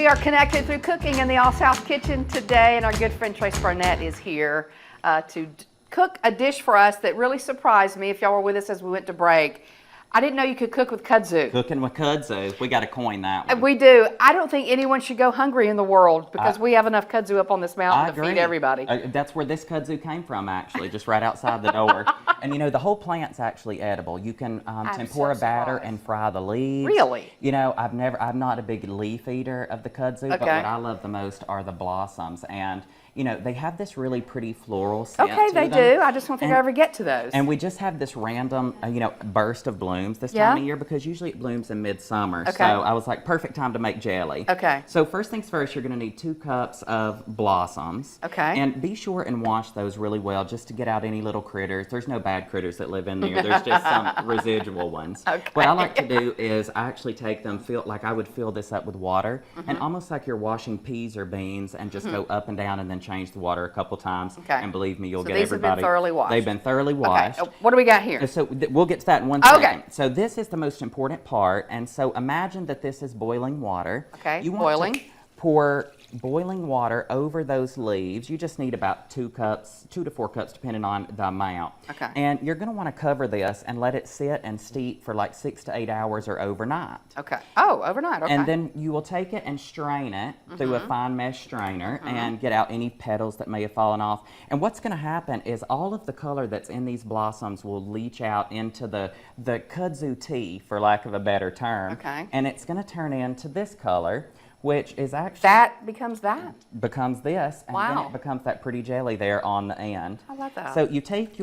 we are connected through cooking in the All South Kitchen today, and our good friend Trace Barnett is here to cook a dish for us that really surprised me. If y'all were with us as we went to break, I didn't know you could cook with kudzu. Cooking with kudzu. We got to coin that one. We do. I don't think anyone should go hungry in the world because we have enough kudzu up on this mountain to feed everybody. That's where this kudzu came from, actually, just right outside the door. And you know, the whole plant's actually edible. You can tempura batter and fry the leaves. Really? You know, I'm not a big leaf eater of the kudzu, but what I love the most are the blossoms. And you know, they have this really pretty floral scent to them. Okay, they do. I just don't think I ever get to those. And we just have this random, you know, burst of blooms this time of year because usually it blooms in midsummer. Okay. So I was like, perfect time to make jelly. Okay. So first things first, you're going to need 2 cups of blossoms. Okay. And be sure and wash those really well just to get out any little critters. There's no bad critters that live in there. There's just some residual ones. Okay. What I like to do is I actually take them, I would fill this up with water and almost like you're washing peas or beans and just go up and down and then change the water a couple times. Okay. And believe me, you'll get everybody. These have been thoroughly washed. They've been thoroughly washed. Okay. What do we got here? So we'll get to that in one second. So this is the most important part. And so imagine that this is boiling water. Okay, you want to pour boiling water over those leaves. You just need about 2 to 4 cups, depending on the amount. Okay. And you're going to want to cover this and let it sit and steep for like 6 to 8 hours or overnight. Okay. Oh, overnight. Okay. And then you will take it and strain it through a fine mesh strainer and get out any petals that may have fallen off. And what's going to happen is all of the color that's in these blossoms will leach out into the kudzu tea, for lack of a better term. Okay. And it's going to turn into this color, which is actually becomes this, and then it becomes that pretty jelly there on the end. I love that. So you take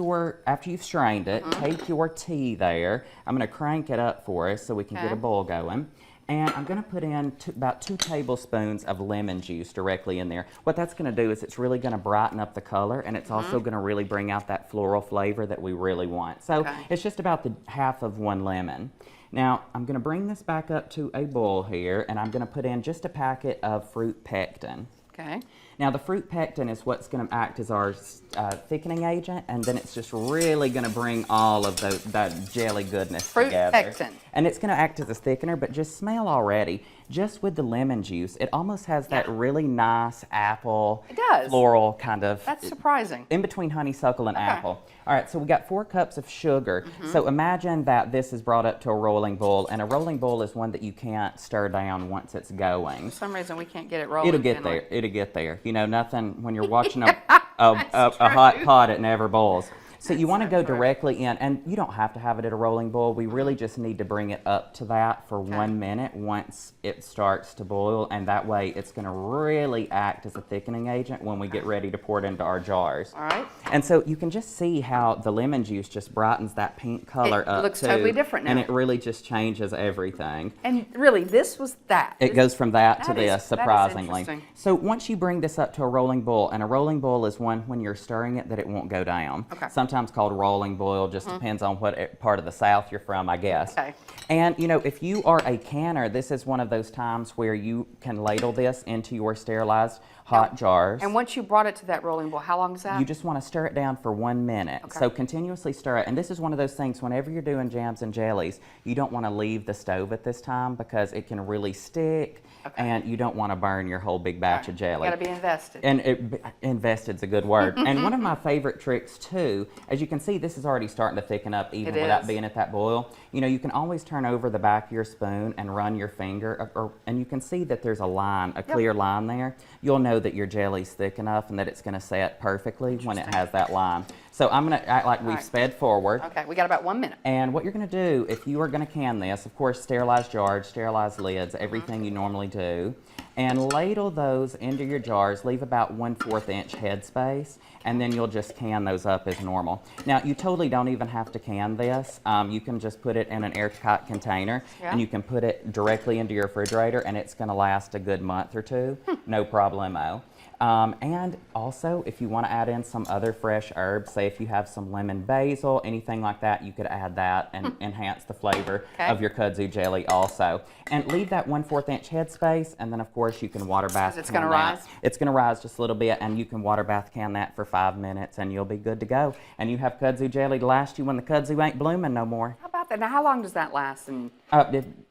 after you've strained it, take your tea there. I'm going to crank it up for us so we can get a boil going. And I'm going to put in about 2 tablespoons of lemon juice directly in there. What that's going to do is it's really going to brighten up the color, and it's also going to really bring out that floral flavor that we really want. So it's just about the half of 1 lemon. Now, I'm going to bring this back up to a boil here, and I'm going to put in just a packet of fruit pectin. Okay. Now, the fruit pectin is what's going to act as our thickening agent, and then it's just really going to bring all of that jelly goodness together. Fruit pectin. And it's going to act as a thickener, but just smell already. Just with the lemon juice, it almost has that really nice apple, floral kind of. That's surprising. In between honeysuckle and apple. All right, so we got 4 cups of sugar. So imagine that this is brought up to a rolling boil, and a rolling boil is one that you can't stir down once it's going. For some reason, we can't get it rolling. It'll get there. It'll get there. You know, nothing when you're watching a hot pot, it never boils. So you want to go directly in, and you don't have to have it at a rolling boil. We really just need to bring it up to that for 1 minute once it starts to boil, and that way it's going to really act as a thickening agent when we get ready to pour it into our jars. All right. And so you can just see how the lemon juice just brightens that pink color up. It looks totally different now. And it really just changes everything. And really, this was that. It goes from that to this, surprisingly. So once you bring this up to a rolling boil, and a rolling boil is one when you're stirring it that it won't go down. Okay. Sometimes called rolling boil, just depends on what part of the South you're from, I guess. Okay. And you know, if you are a canner, this is one of those times where you can ladle this into your sterilized hot jars. And once you brought it to that rolling boil, how long is that? You just want to stir it down for 1 minute. Okay. So continuously stir it. And this is one of those things, whenever you're doing jams and jellies, you don't want to leave the stove at this time because it can really stick. And you don't want to burn your whole big batch of jelly. You got to be invested. And invested's a good word. And one of my favorite tricks too, as you can see, this is already starting to thicken up even without being at that boil. You know, you can always turn over the back of your spoon and run your finger, and you can see that there's a line, a clear line there. You'll know that your jelly's thick enough and that it's going to set perfectly when it has that line. So I'm going to act like we've sped forward. Okay, we got about 1 minute. And what you're going to do, if you are going to can this, of course, sterilize jars, sterilize lids, everything you normally do, and ladle those into your jars. Leave about 1/4 inch headspace, and then you'll just can those up as normal. Now, you totally don't even have to can this. You can just put it in an airtight container, and you can put it directly into your refrigerator, and it's going to last a good month or 2. No problemo. And also, if you want to add in some other fresh herbs, say if you have some lemon basil, anything like that, you could add that and enhance the flavor of your kudzu jelly also. And leave that 1/4 inch headspace, and then of course you can water bath can it's going to rise? It's going to rise just a little bit, and you can water bath can that for 5 minutes, and you'll be good to go. And you have kudzu jelly to last you when the kudzu ain't blooming no more. How about that? Now, how long does that last? And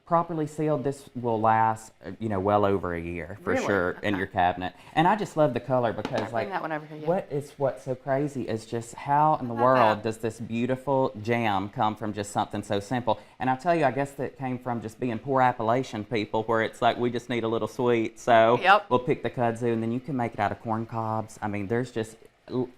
properly sealed, this will last, well over a year for Really? sure in your cabinet. And I just love the color because, like, that one over here, yeah. what's so crazy is just how in the world does this beautiful jam come from just something so simple? And I tell you, I guess that came from just being poor Appalachian people, where it's like we just need a little sweet, so we'll pick the kudzu, and then you can make it out of corn cobs. I mean, there's just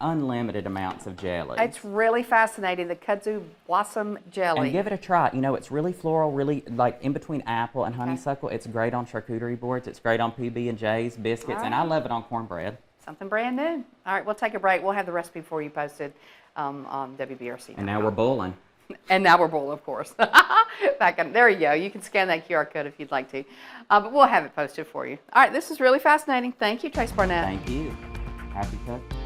unlimited amounts of jelly. It's really fascinating, the kudzu blossom jelly. And give it a try. It's really floral, really like in between apple and honeysuckle. It's great on charcuterie boards. It's great on PB&J's, biscuits, and I love it on cornbread. Something brand new. All right, we'll take a break. We'll have the recipe for you posted on WBRC. And now we're boiling. And now we're boiling, of course. There you go. You can scan that QR code if you'd like to. But we'll have it posted for you. All right, this is really fascinating. Thank you, Trace Barnett. Thank you. Happy cooking.